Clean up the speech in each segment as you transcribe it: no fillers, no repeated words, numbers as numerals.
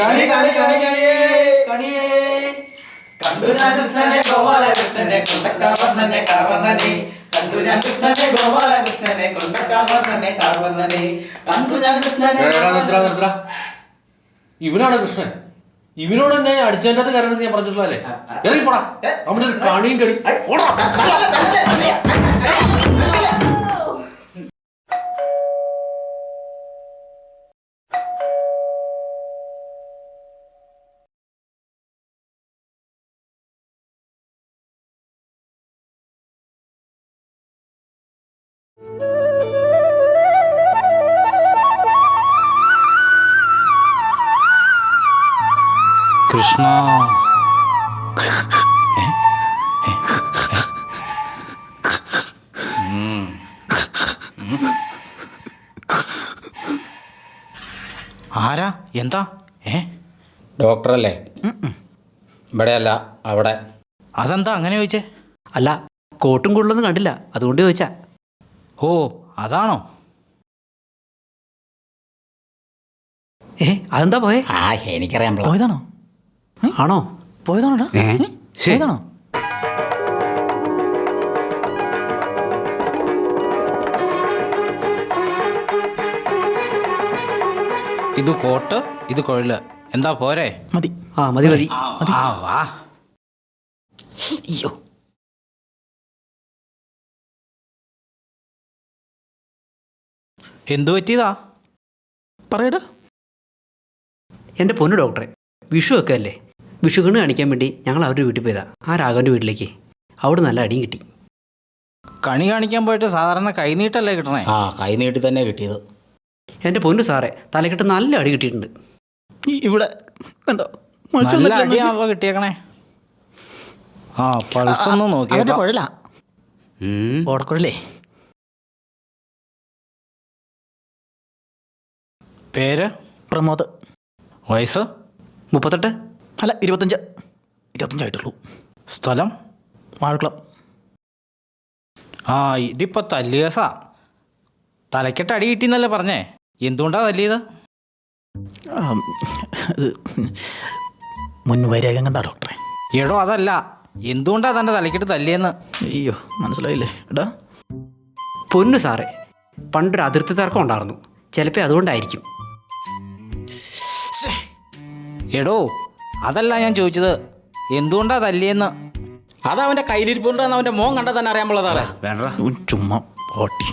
കണി കണി കണി കണിയേ കണിയേ കണ്ടു ഞാൻ കൃഷ്ണനെ ഗോപാലകൃഷ്ണനെ കൊണ്ടക്കാവർണ്ണനെ കാർവർണ്ണനെ കണ്ടു ഞാൻ കൃഷ്ണനെ ഗോപാലകൃഷ്ണനെ കൊണ്ടക്കാവർണ്ണനെ കാർവർണ്ണനെ കണ്ടു ഞാൻ കൃഷ്ണനെ. ഇവനാണ് കൃഷ്ണൻ. ഇവനോട് എന്നെ അടിച്ചതിൻ്റെ കാരണം ഞാൻ പറഞ്ഞിട്ടുള്ളതല്ലേ? ഇറങ്ങി പോടാ, അവൻ്റെ ഒരു കണിയും കണി. കൃഷ്ണ ആരാ എന്താ? ഡോക്ടറല്ലേ? ഇവിടെയല്ല, അവിടെ. അതെന്താ അങ്ങനെ ചോദിച്ചേ? അല്ല, കോട്ടും കൂടുതലൊന്നും കണ്ടില്ല, അതുകൊണ്ട് ചോദിച്ചാ. ഓ അതാണോ? അതെന്താ പോയേ? എനിക്കറിയാം. പോയതാണോ? ആണോ? പോയതാണോടാ? പോയതാണോ? ഇത് കോട്ട്, ഇത് കൊഴല്. എന്താ പോരെ? മതി. മതി മതി. ആ വാ. അയ്യോ, എന്തു പറ്റിയതാ? പറയടാ. എൻ്റെ പൊന്നു ഡോക്ടറെ, വിഷു ഒക്കെ അല്ലേ, വിഷുക്കണ് കാണിക്കാൻ വേണ്ടി ഞങ്ങൾ അവരുടെ വീട്ടിൽ പോയതാ, ആ രാഘവൻ്റെ വീട്ടിലേക്ക്. അവിടെ നല്ല അടിയും കിട്ടി. കണി കാണിക്കാൻ പോയിട്ട് സാധാരണ കൈനീട്ടല്ലേ കിട്ടണേ? കൈ നീട്ടി തന്നെ കിട്ടിയത്. എൻ്റെ പൊന്നു സാറേ, തലക്കെട്ട് നല്ല അടി കിട്ടിയിട്ടുണ്ട്. ഇവിടെ കണ്ടോ? നല്ല അടിയാണല്ലോ കിട്ടിയേക്കണേ. പൾസ് ഒന്ന് നോക്കിയാ. കുഴലാ, ഓടക്കുഴലേ. പേര്? പ്രമോദ്. വയസ്സ്? 38. അല്ല, 25 സ്ഥലം? വാഴക്കുളം. ഇതിപ്പോ തല്ലിയസാ. തലക്കെട്ട് അടി കിട്ടിന്നല്ലേ പറഞ്ഞേ? എന്തുകൊണ്ടാ തല്ലിയത്? മുൻവൈരാഗ്യം കണ്ടാ ഡോക്ടറെ? എടോ അതല്ല, എന്തുകൊണ്ടാ തൻ്റെ തലക്കെട്ട് തല്ലിയെന്ന്? അയ്യോ, മനസ്സിലായില്ലേ എടാ? പൊന്നു സാറേ, പണ്ടൊരു അതിർത്തി തർക്കം ഉണ്ടായിരുന്നു, ചിലപ്പോൾ അതുകൊണ്ടായിരിക്കും. എടോ അതല്ല ഞാൻ ചോദിച്ചത്, എന്തുകൊണ്ടാ തല്ലിയെന്ന്. അതവൻ്റെ കയ്യിലിരിപ്പുണ്ടെന്ന് അവൻ്റെ മോൻ കണ്ടാൽ തന്നെ അറിയാൻ പാടില്ല. ചുമ്മാ പോട്ടി.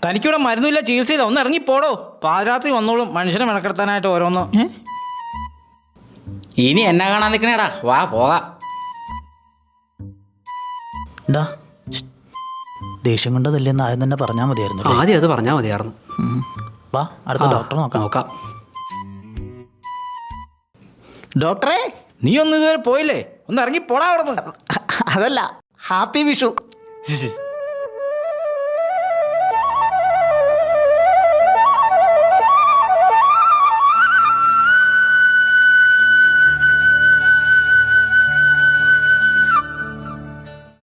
തനിക്കിവിടെ മരുന്നില്ല, ചികിത്സയില്ല, ഒന്ന് ഇറങ്ങിപ്പോടോ. പാതിരാത്രി വന്നോളും മനുഷ്യനെ മെനക്കെടുത്താനായിട്ട് ഓരോന്ന്. ഇനി എന്നെ കാണാൻ നിൽക്കണേടാ, വാ പോകാം. എന്താ ദേഷ്യം കൊണ്ടതല്ലെന്ന് ആദ്യം തന്നെ പറഞ്ഞാൽ മതിയായിരുന്നു. ആദ്യം അത് പറഞ്ഞാൽ മതിയായിരുന്നു. വാ, അടുത്ത ഡോക്ടറെ നോക്കാം. ഡോക്ടറെ, നീ ഒന്നും ഇതുവരെ പോയില്ലേ? ഒന്ന് ഇറങ്ങിപ്പോടാ അവിടെ നിന്ന്. അതല്ല, ഹാപ്പി വിഷു.